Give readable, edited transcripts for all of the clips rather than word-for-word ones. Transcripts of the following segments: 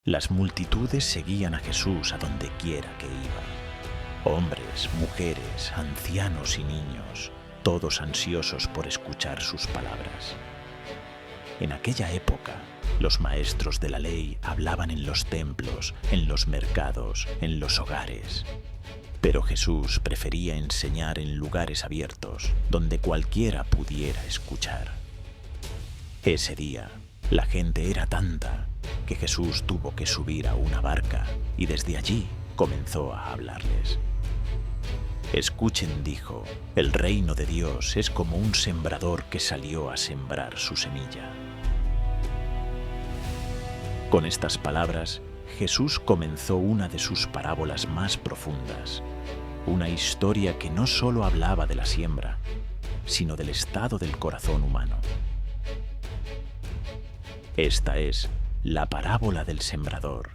Las multitudes seguían a Jesús a donde quiera que iba. Hombres, mujeres, ancianos y niños, todos ansiosos por escuchar sus palabras. En aquella época, los maestros de la ley hablaban en los templos, en los mercados, en los hogares. Pero Jesús prefería enseñar en lugares abiertos, donde cualquiera pudiera escuchar. Ese día, la gente era tanta que Jesús tuvo que subir a una barca y desde allí comenzó a hablarles. Escuchen, dijo, el reino de Dios es como un sembrador que salió a sembrar su semilla. Con estas palabras, Jesús comenzó una de sus parábolas más profundas, una historia que no solo hablaba de la siembra, sino del estado del corazón humano. Esta es la parábola del sembrador.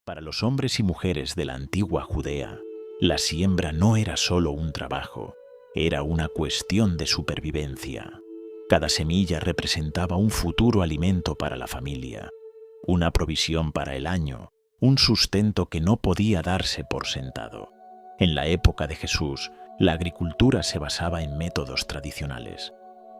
Para los hombres y mujeres de la antigua Judea, la siembra no era solo un trabajo, era una cuestión de supervivencia. Cada semilla representaba un futuro alimento para la familia, una provisión para el año, un sustento que no podía darse por sentado. En la época de Jesús, la agricultura se basaba en métodos tradicionales.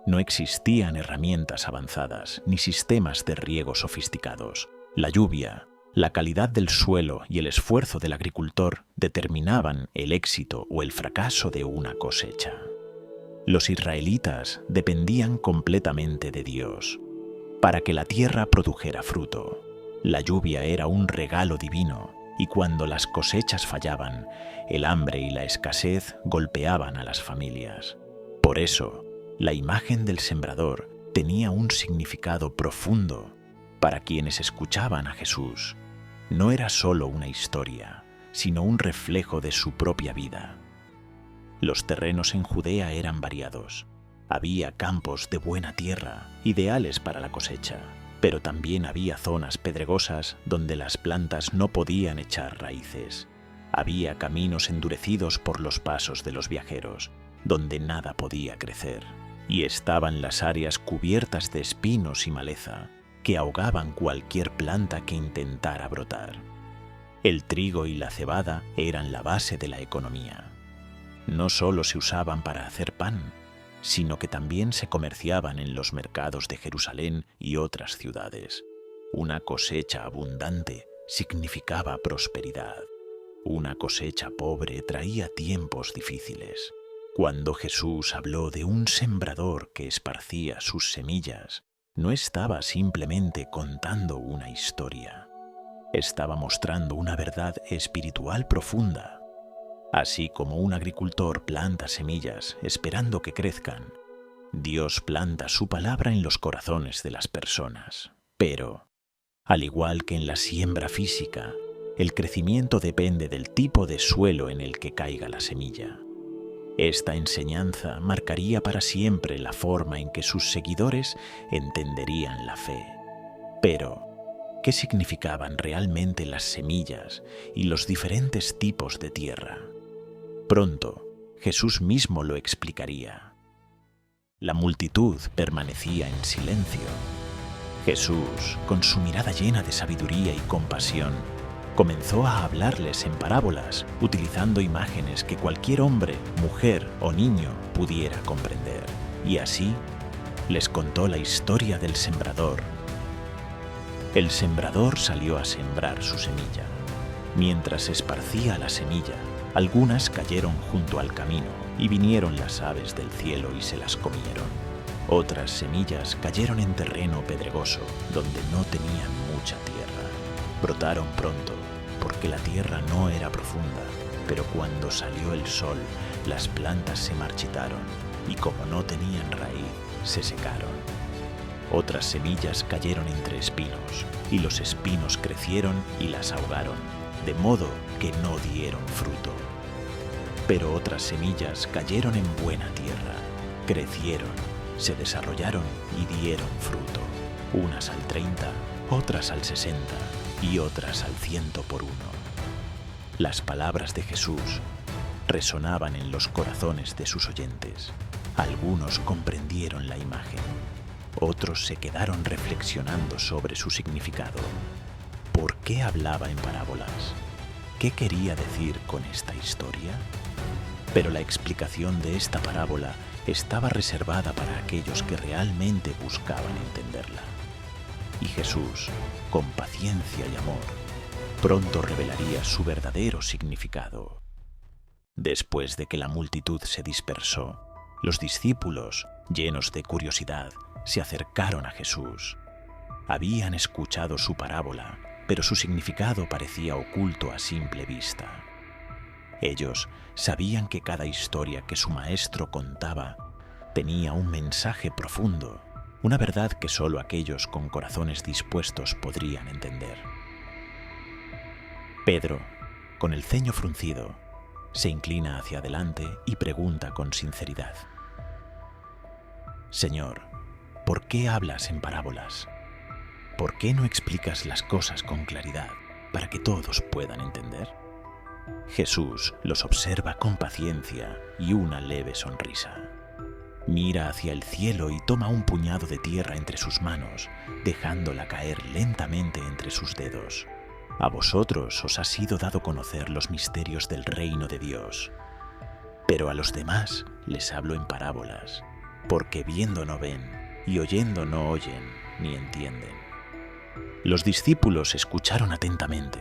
No existían herramientas avanzadas ni sistemas de riego sofisticados. La lluvia, la calidad del suelo y el esfuerzo del agricultor determinaban el éxito o el fracaso de una cosecha. Los israelitas dependían completamente de Dios para que la tierra produjera fruto. La lluvia era un regalo divino y cuando las cosechas fallaban, el hambre y la escasez golpeaban a las familias. Por eso, la imagen del sembrador tenía un significado profundo para quienes escuchaban a Jesús. No era solo una historia, sino un reflejo de su propia vida. Los terrenos en Judea eran variados. Había campos de buena tierra, ideales para la cosecha, pero también había zonas pedregosas donde las plantas no podían echar raíces. Había caminos endurecidos por los pasos de los viajeros, donde nada podía crecer. Y estaban las áreas cubiertas de espinos y maleza, que ahogaban cualquier planta que intentara brotar. El trigo y la cebada eran la base de la economía. No solo se usaban para hacer pan, sino que también se comerciaban en los mercados de Jerusalén y otras ciudades. Una cosecha abundante significaba prosperidad. Una cosecha pobre traía tiempos difíciles. Cuando Jesús habló de un sembrador que esparcía sus semillas, no estaba simplemente contando una historia. Estaba mostrando una verdad espiritual profunda. Así como un agricultor planta semillas esperando que crezcan, Dios planta su palabra en los corazones de las personas. Pero, al igual que en la siembra física, el crecimiento depende del tipo de suelo en el que caiga la semilla. Esta enseñanza marcaría para siempre la forma en que sus seguidores entenderían la fe. Pero, ¿qué significaban realmente las semillas y los diferentes tipos de tierra? Pronto, Jesús mismo lo explicaría. La multitud permanecía en silencio. Jesús, con su mirada llena de sabiduría y compasión, comenzó a hablarles en parábolas, utilizando imágenes que cualquier hombre, mujer o niño pudiera comprender. Y así, les contó la historia del sembrador. El sembrador salió a sembrar su semilla. Mientras esparcía la semilla, algunas cayeron junto al camino y vinieron las aves del cielo y se las comieron. Otras semillas cayeron en terreno pedregoso, donde no tenían mucha tierra. Brotaron pronto, porque la tierra no era profunda, pero cuando salió el sol, las plantas se marchitaron y como no tenían raíz, se secaron. Otras semillas cayeron entre espinos, y los espinos crecieron y las ahogaron, de modo que no dieron fruto. Pero otras semillas cayeron en buena tierra, crecieron, se desarrollaron y dieron fruto, unas al 30, otras al 60 y otras al 100 por uno. Las palabras de Jesús resonaban en los corazones de sus oyentes. Algunos comprendieron la imagen, Otros se quedaron reflexionando sobre su significado. ¿Por qué hablaba en parábolas? ¿Qué quería decir con esta historia? Pero la explicación de esta parábola estaba reservada para aquellos que realmente buscaban entenderla. Y Jesús, con paciencia y amor, pronto revelaría su verdadero significado. Después de que la multitud se dispersó, los discípulos, llenos de curiosidad, se acercaron a Jesús. Habían escuchado su parábola, pero su significado parecía oculto a simple vista. Ellos sabían que cada historia que su maestro contaba tenía un mensaje profundo, una verdad que solo aquellos con corazones dispuestos podrían entender. Pedro, con el ceño fruncido, se inclina hacia adelante y pregunta con sinceridad: Señor, ¿por qué hablas en parábolas? ¿Por qué no explicas las cosas con claridad para que todos puedan entender? Jesús los observa con paciencia y una leve sonrisa. Mira hacia el cielo y toma un puñado de tierra entre sus manos, dejándola caer lentamente entre sus dedos. A vosotros os ha sido dado conocer los misterios del reino de Dios, pero a los demás les hablo en parábolas, porque viendo no ven y oyendo no oyen ni entienden. Los discípulos escucharon atentamente.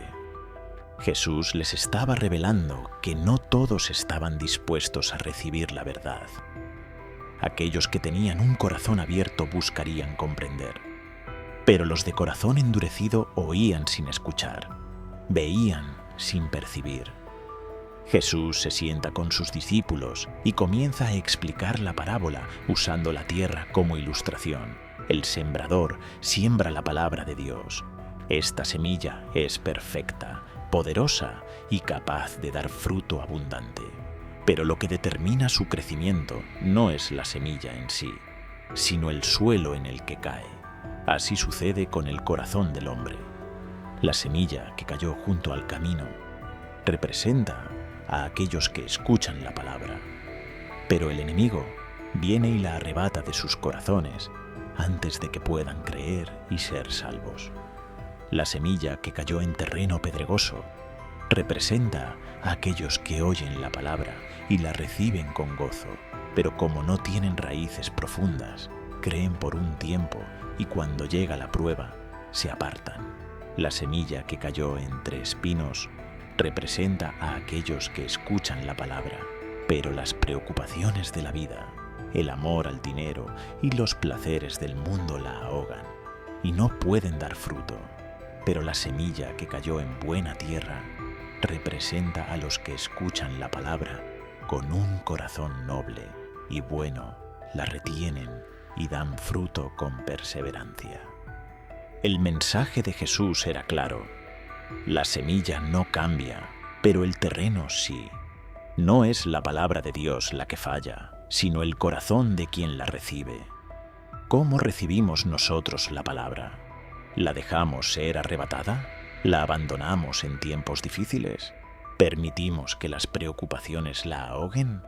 Jesús les estaba revelando que no todos estaban dispuestos a recibir la verdad. Aquellos que tenían un corazón abierto buscarían comprender, pero los de corazón endurecido oían sin escuchar, veían sin percibir. Jesús se sienta con sus discípulos y comienza a explicar la parábola usando la tierra como ilustración. El sembrador siembra la palabra de Dios. Esta semilla es perfecta, poderosa y capaz de dar fruto abundante. Pero lo que determina su crecimiento no es la semilla en sí, sino el suelo en el que cae. Así sucede con el corazón del hombre. La semilla que cayó junto al camino representa a aquellos que escuchan la palabra, pero el enemigo viene y la arrebata de sus corazones antes de que puedan creer y ser salvos. La semilla que cayó en terreno pedregoso representa a aquellos que oyen la palabra y la reciben con gozo, pero como no tienen raíces profundas, creen por un tiempo y cuando llega la prueba, se apartan. La semilla que cayó entre espinos representa a aquellos que escuchan la palabra, pero las preocupaciones de la vida, el amor al dinero y los placeres del mundo la ahogan y no pueden dar fruto. Pero la semilla que cayó en buena tierra representa a los que escuchan la palabra con un corazón noble y bueno, la retienen y dan fruto con perseverancia. El mensaje de Jesús era claro. La semilla no cambia, pero el terreno sí. No es la palabra de Dios la que falla, sino el corazón de quien la recibe. ¿Cómo recibimos nosotros la palabra? ¿La dejamos ser arrebatada? ¿La abandonamos en tiempos difíciles? ¿Permitimos que las preocupaciones la ahoguen?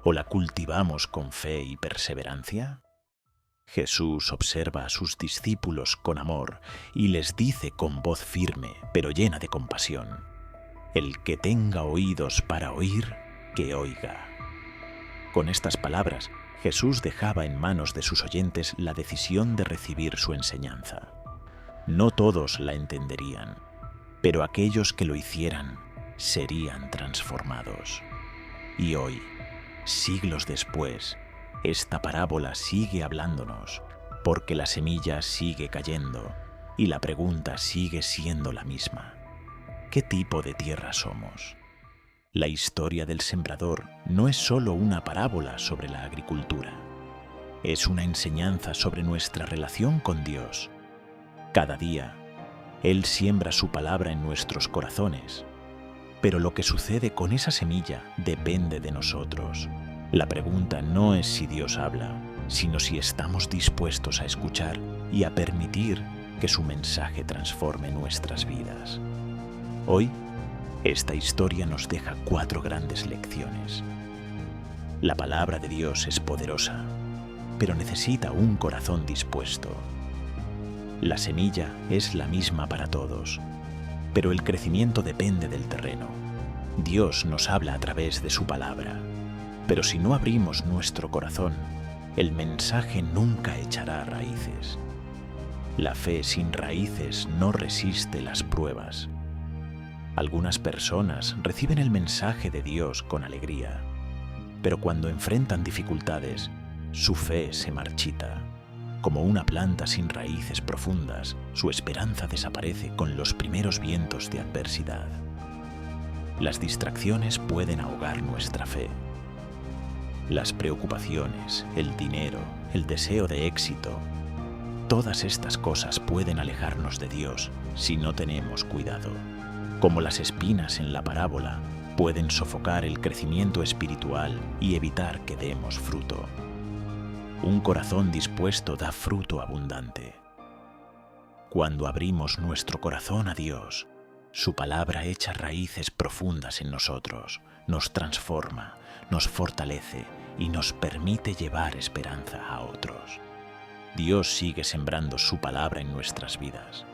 ¿O la cultivamos con fe y perseverancia? Jesús observa a sus discípulos con amor y les dice con voz firme, pero llena de compasión: el que tenga oídos para oír, que oiga. Con estas palabras, Jesús dejaba en manos de sus oyentes la decisión de recibir su enseñanza. No todos la entenderían, pero aquellos que lo hicieran serían transformados. Y hoy, siglos después, esta parábola sigue hablándonos, porque la semilla sigue cayendo y la pregunta sigue siendo la misma: ¿qué tipo de tierra somos? La historia del sembrador no es solo una parábola sobre la agricultura, es una enseñanza sobre nuestra relación con Dios. Cada día, Él siembra su palabra en nuestros corazones, pero lo que sucede con esa semilla depende de nosotros. La pregunta no es si Dios habla, sino si estamos dispuestos a escuchar y a permitir que su mensaje transforme nuestras vidas. Hoy, esta historia nos deja 4 grandes lecciones. La palabra de Dios es poderosa. pero necesita un corazón dispuesto. La semilla es la misma para todos, pero el crecimiento depende del terreno. Dios nos habla a través de su palabra, pero si no abrimos nuestro corazón, el mensaje nunca echará raíces. La fe sin raíces no resiste las pruebas. Algunas personas reciben el mensaje de Dios con alegría, pero cuando enfrentan dificultades, su fe se marchita. Como una planta sin raíces profundas, su esperanza desaparece con los primeros vientos de adversidad. Las distracciones pueden ahogar nuestra fe. Las preocupaciones, el dinero, el deseo de éxito, todas estas cosas pueden alejarnos de Dios si no tenemos cuidado. Como las espinas en la parábola, pueden sofocar el crecimiento espiritual y evitar que demos fruto. Un corazón dispuesto da fruto abundante. Cuando abrimos nuestro corazón a Dios, su palabra echa raíces profundas en nosotros, nos transforma, nos fortalece y nos permite llevar esperanza a otros. Dios sigue sembrando su palabra en nuestras vidas.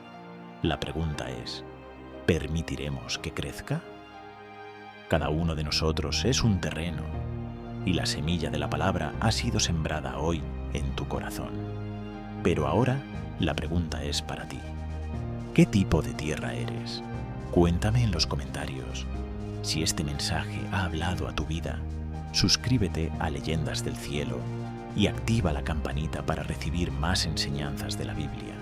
La pregunta es, ¿permitiremos que crezca? Cada uno de nosotros es un terreno, y la semilla de la palabra ha sido sembrada hoy en tu corazón. Pero ahora la pregunta es para ti. ¿Qué tipo de tierra eres? Cuéntame en los comentarios. Si este mensaje ha hablado a tu vida, suscríbete a Leyendas del Cielo y activa la campanita para recibir más enseñanzas de la Biblia.